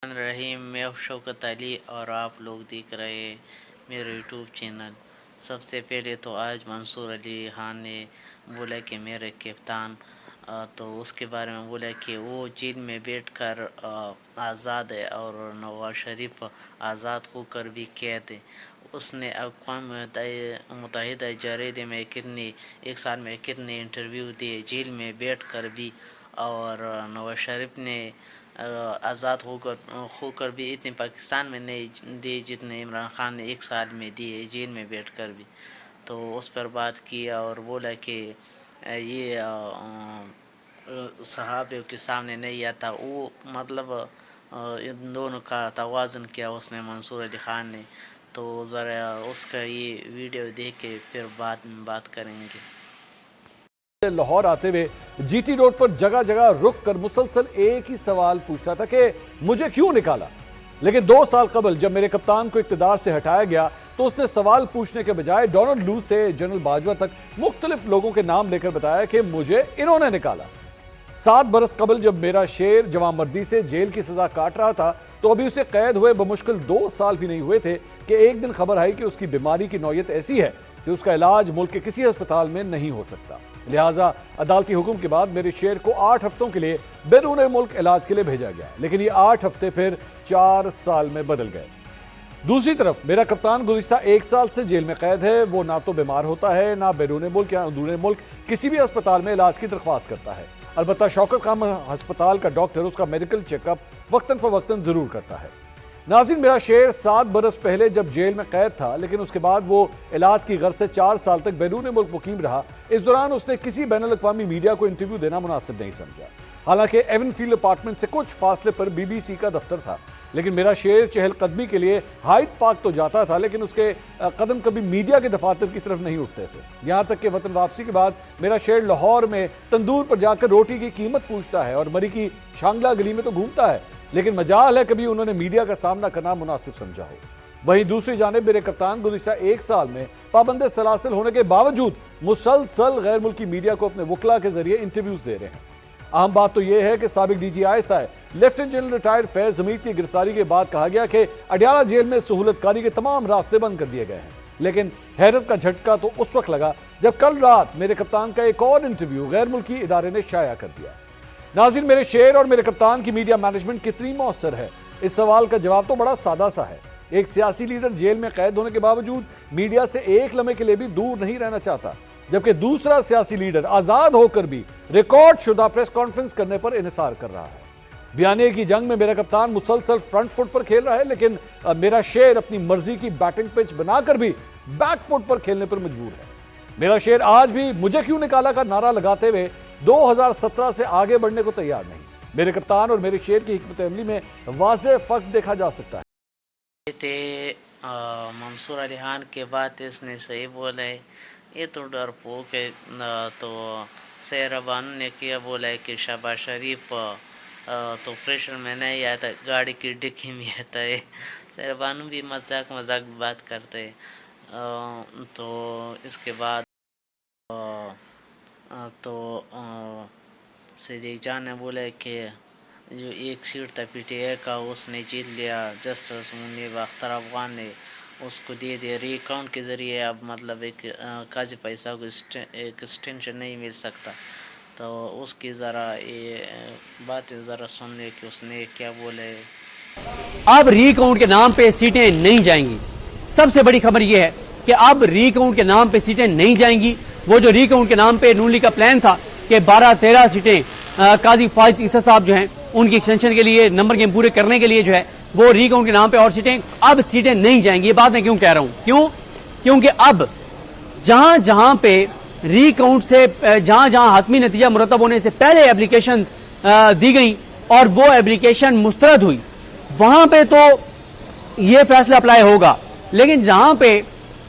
रहीम, मैं शौकत अली और आप लोग देख रहे हैं मेरे यूट्यूब चैनल। सबसे पहले तो आज मंसूर अली खान ने बोला कि मेरे कप्तान तो उसके बारे में बोला कि वो जेल में बैठकर आज़ाद है और नवाज शरीफ आज़ाद होकर भी कैद है। उसने अक़वाम मुत्तहिदा जरीदे में एक साल में कितने इंटरव्यू दिए जेल में बैठ कर भी, और नवाज शरीफ ने आज़ाद होकर भी इतने पाकिस्तान में नहीं दिए जितने इमरान खान ने एक साल में दिए जेल में बैठकर भी। तो उस पर बात किया और बोला कि ये सहाबे के सामने नहीं आता। वो मतलब इन दोनों का तवाज़ुन किया उसने मंसूर अली खान ने। तो ज़रा उसका ये वीडियो देख के फिर बाद में बात करेंगे। लाहौर आते हुए जीटी रोड पर जगह जगह रुक कर मुसलसल एक ही सवाल पूछता था कि मुझे क्यों निकाला। लेकिन 2 साल कबल जब मेरे कप्तान को इक़्तिदार से हटाया गया तो उसने सवाल पूछने के बजाय डोनाल्ड लू से जनरल बाजवा तक मुख्तलिफ लोगों के नाम लेकर बताया कि मुझे इन्होंने निकाला। 7 बरस कबल जब मेरा शेर जवानमर्दी से जेल की सजा काट रहा था तो अभी उसे कैद हुए बमुश्किल 2 साल भी नहीं हुए थे कि एक दिन खबर आई कि उसकी बीमारी की नौयत ऐसी है कि उसका इलाज मुल्क के किसी अस्पताल में नहीं हो सकता। लिहाजा अदालती हुक्म के बाद मेरे शेर को 8 हफ्तों के लिए बैरून मुल्क इलाज के लिए भेजा गया, लेकिन ये 8 हफ्ते फिर 4 साल में बदल गए। दूसरी तरफ मेरा कप्तान गुज़िश्ता 1 साल से जेल में कैद है। वो ना तो बीमार होता है, ना बैरून मुल्क या अंदरूनी मुल्क किसी भी अस्पताल में इलाज की दरख्वास्त करता है। अलबत्ता शौकत खान अस्पताल का डॉक्टर उसका मेडिकल चेकअप वक्तन फवक्तन जरूर करता है। नाज़रीन, मेरा शेर 7 बरस पहले जब जेल में कैद था, लेकिन उसके बाद वो इलाज की गर्ज से 4 साल तक बैरून मुल्क मुकीम रहा। इस दौरान उसने किसी बैनुल अक़वामी मीडिया को इंटरव्यू देना मुनासिब नहीं समझा। हालांकि एवनफील्ड अपार्टमेंट से कुछ फासले पर BBC का दफ्तर था, लेकिन मेरा शेर चहलकदमी के लिए हाइड पार्क तो जाता था, लेकिन उसके कदम कभी मीडिया के दफातर की तरफ नहीं उठते थे। यहाँ तक कि वतन वापसी के बाद मेरा शेर लाहौर में तंदूर पर जाकर रोटी की कीमत पूछता है और मरी की शांगला गली में तो घूमता है, लेकिन मजाल है कभी उन्होंने मीडिया का सामना करना मुनासिब समझा हो। वहीं दूसरी जानिब मेरे कप्तान गुज़िश्ता 1 साल में पाबंद सलासिल होने के बावजूद मुसलसल गैर मुल्की मीडिया को अपने वकला के जरिए इंटरव्यूज दे रहे हैं। अहम बात तो यह है कि साबिक DG ISI lieutenant general retired Faiz Hamid की गिरफ्तारी के बाद कहा गया कि अडयाला जेल में सहूलतकारी के तमाम रास्ते बंद कर दिए गए हैं, लेकिन हैरत का झटका तो उस वक्त लगा जब कल रात मेरे कप्तान का एक और इंटरव्यू गैर मुल्की इदारे ने शाया कर दिया। नाज़रीन, मेरे शेर और मेरे कप्तान की मीडिया मैनेजमेंट कितनी मौसर है? इस सवाल का जवाब तो बड़ा सादा सा है। एक सियासी लीडर जेल में कैद होने के बावजूद मीडिया से एक लम्हे के लिए भी दूर नहीं रहना चाहता, जबकि दूसरा सियासी लीडर आजाद होकर भी रिकॉर्ड शुदा प्रेस कॉन्फ्रेंस करने पर इन्हिसार कर रहा है। बयाने की जंग में मेरा कप्तान मुसलसल फ्रंट फुट पर खेल रहा है, लेकिन मेरा शेर अपनी मर्जी की बैटिंग पिच बनाकर भी बैक फुट पर खेलने पर मजबूर है। मेरा शेर आज भी मुझे क्यों निकाला का नारा लगाते हुए 2017 से आगे बढ़ने को तैयार नहीं। मेरे कप्तान और मेरे शेर की हिकमत अमली में वाज़ेह फर्क देखा जा सकता है। मंसूर अली खान के बाद इसने सही बोला है, ये तो डरपोक है। तो सहरबानू ने किया बोला है कि शहबाज शरीफ तो प्रेशर में नहीं आता, गाड़ी की डिक्की में आता है। सहरबानू भी मजाक बात करते हैं। तो इसके बाद तो सिद्दीक जान ने बोला कि जो एक सीट था PTI का उसने जीत लिया, जस्टिस मुनीब अख्तर अफगान ने उसको दे दिया रीकाउंट के ज़रिए। अब मतलब एक काजी पैसा को एक एक्सटेंशन नहीं मिल सकता। तो उसकी ज़रा ये बातें ज़रा सुनने कि उसने क्या बोला है। अब रीकाउंट के नाम पे सीटें नहीं जाएंगी। सबसे बड़ी खबर यह है कि अब रीकाउंट के नाम पे सीटें नहीं जाएंगी। वो जो रीकाउंट के नाम पे नून लीग का प्लान था कि 12-13 सीटें काजी फाइज ईसा साहब जो हैं उनकी एक्सटेंशन के लिए, नंबर गेम पूरे करने के लिए जो है वो रीकाउंट के नाम पे और अब सीटें नहीं जाएंगी। ये बात मैं क्यों कह रहा हूं? क्योंकि अब जहां जहां पे रीकाउंट से जहां हतमी नतीजा मुरतब होने से पहले एप्लीकेशन दी गई और वो एप्लीकेशन मुस्तरद हुई, वहां पे तो ये फैसला अप्लाई होगा। लेकिन जहां पे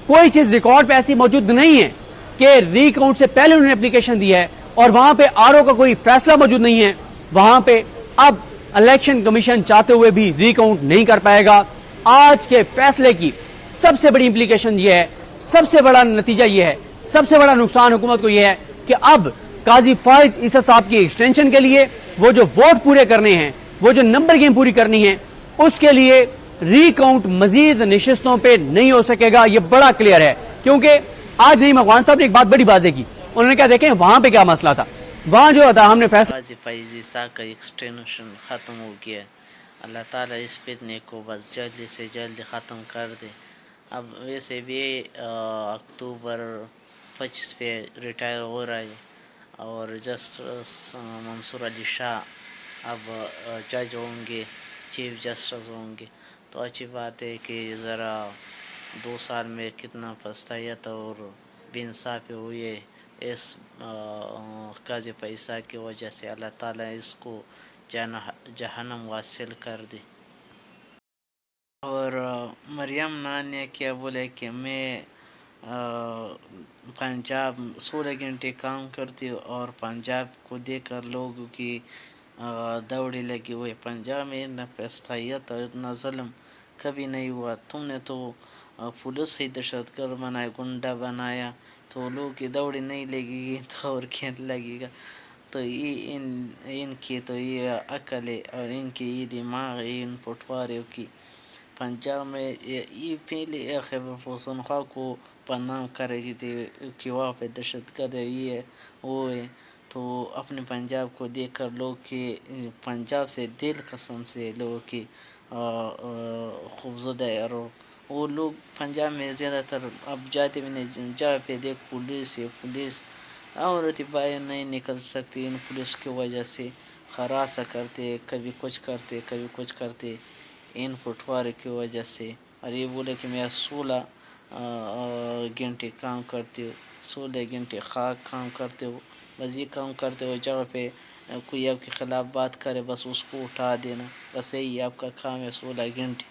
कोई चीज रिकॉर्ड पे ऐसी मौजूद नहीं है कि रीकाउंट से पहले उन्होंने एप्लीकेशन दी है और वहां पे RO का कोई फैसला मौजूद नहीं है, वहां पे अब इलेक्शन कमीशन चाहते हुए भी रीकाउंट नहीं कर पाएगा। आज के फैसले की सबसे बड़ी इंप्लीकेशन यह है, सबसे बड़ा नतीजा यह है, सबसे बड़ा नुकसान हुकूमत को यह है कि अब काजी फाइज ईसा साहब की एक्सटेंशन के लिए वो जो वोट पूरे करने हैं, वो जो नंबर गेम पूरी करनी है, اس کے لیے ری کاؤنٹ مزید نشستوں پہ نہیں ہو سکے گا. یہ بڑا کلیئر ہے, کیونکہ آج نعیم اخوان صاحب نے ایک بات بڑی واضح کی. انہوں نے کہا دیکھیں وہاں پہ کیا مسئلہ تھا, وہاں جو تھا ہم نے فیصلہ قاضی فیض عیسیٰ کا ایکسٹینشن ختم ہو گیا. اللہ تعالیٰ اس فتنے کو بس جلدی سے جلدی ختم کر دے. اب ویسے بھی اکتوبر 25 پہ ریٹائر ہو رہا ہے, اور جسٹس منصور علی شاہ اب جج ہوں گے, چیف جسٹس ہوں گے. تو اچھی بات ہے کہ ذرا 2 سال میں کتنا پچھتایا اور بے انصافی ہوئی ہے اس قاضی فیض کی وجہ سے. اللہ تعالیٰ اس کو جہنم واصل کر دے. اور مریم نان نے کیا بولے کہ میں پنجاب 16 گھنٹے کام کرتی ہوں, اور پنجاب کو دیکھ کر لوگوں کی دوڑی لگی ہوئی. پنجاب میں اتنا پستائیت اور اتنا ظلم کبھی نہیں ہوا. تم نے تو پولیس ہی دہشت گرد بنایا, گنڈا بنایا, تو لوگ کی دوڑی نہیں لگے گی تو اور کیا لگے گا. تو یہ ان کی تو یہ عقل ہے, اور ان کی یہ دماغ ہے ان پٹواروں کی. پنجاب میں یہ پہلے خیبر پختونخوا کو بدنام کر رہی تھی کہ وہاں پہ دہشت گرد ہے, یہ ہے وہ ہے. تو اپنے پنجاب کو دیکھ کر لوگ کے پنجاب سے دل قسم سے لوگوں کی خوفزدہ ہے. اور وہ لوگ پنجاب میں زیادہ تر اب جاتے بھی نہیں, جہاں پہ دیکھ پولیس ہے, پولیس عورتیں باہر نہیں نکل سکتی ان پولیس کی وجہ سے. ہراساں کرتے, کبھی کچھ کرتے کبھی کچھ کرتے ان پٹوارے کی وجہ سے. اور یہ بولے کہ میں 16 گھنٹے کام کرتی ہوں, 16 گھنٹے خاک کام کرتے ہو, بس یہ کام کرتے ہو جگہ پہ کوئی آپ کے خلاف بات کرے بس اس کو اٹھا دینا, بس یہی آپ کا کام ہے 16 گھنٹے.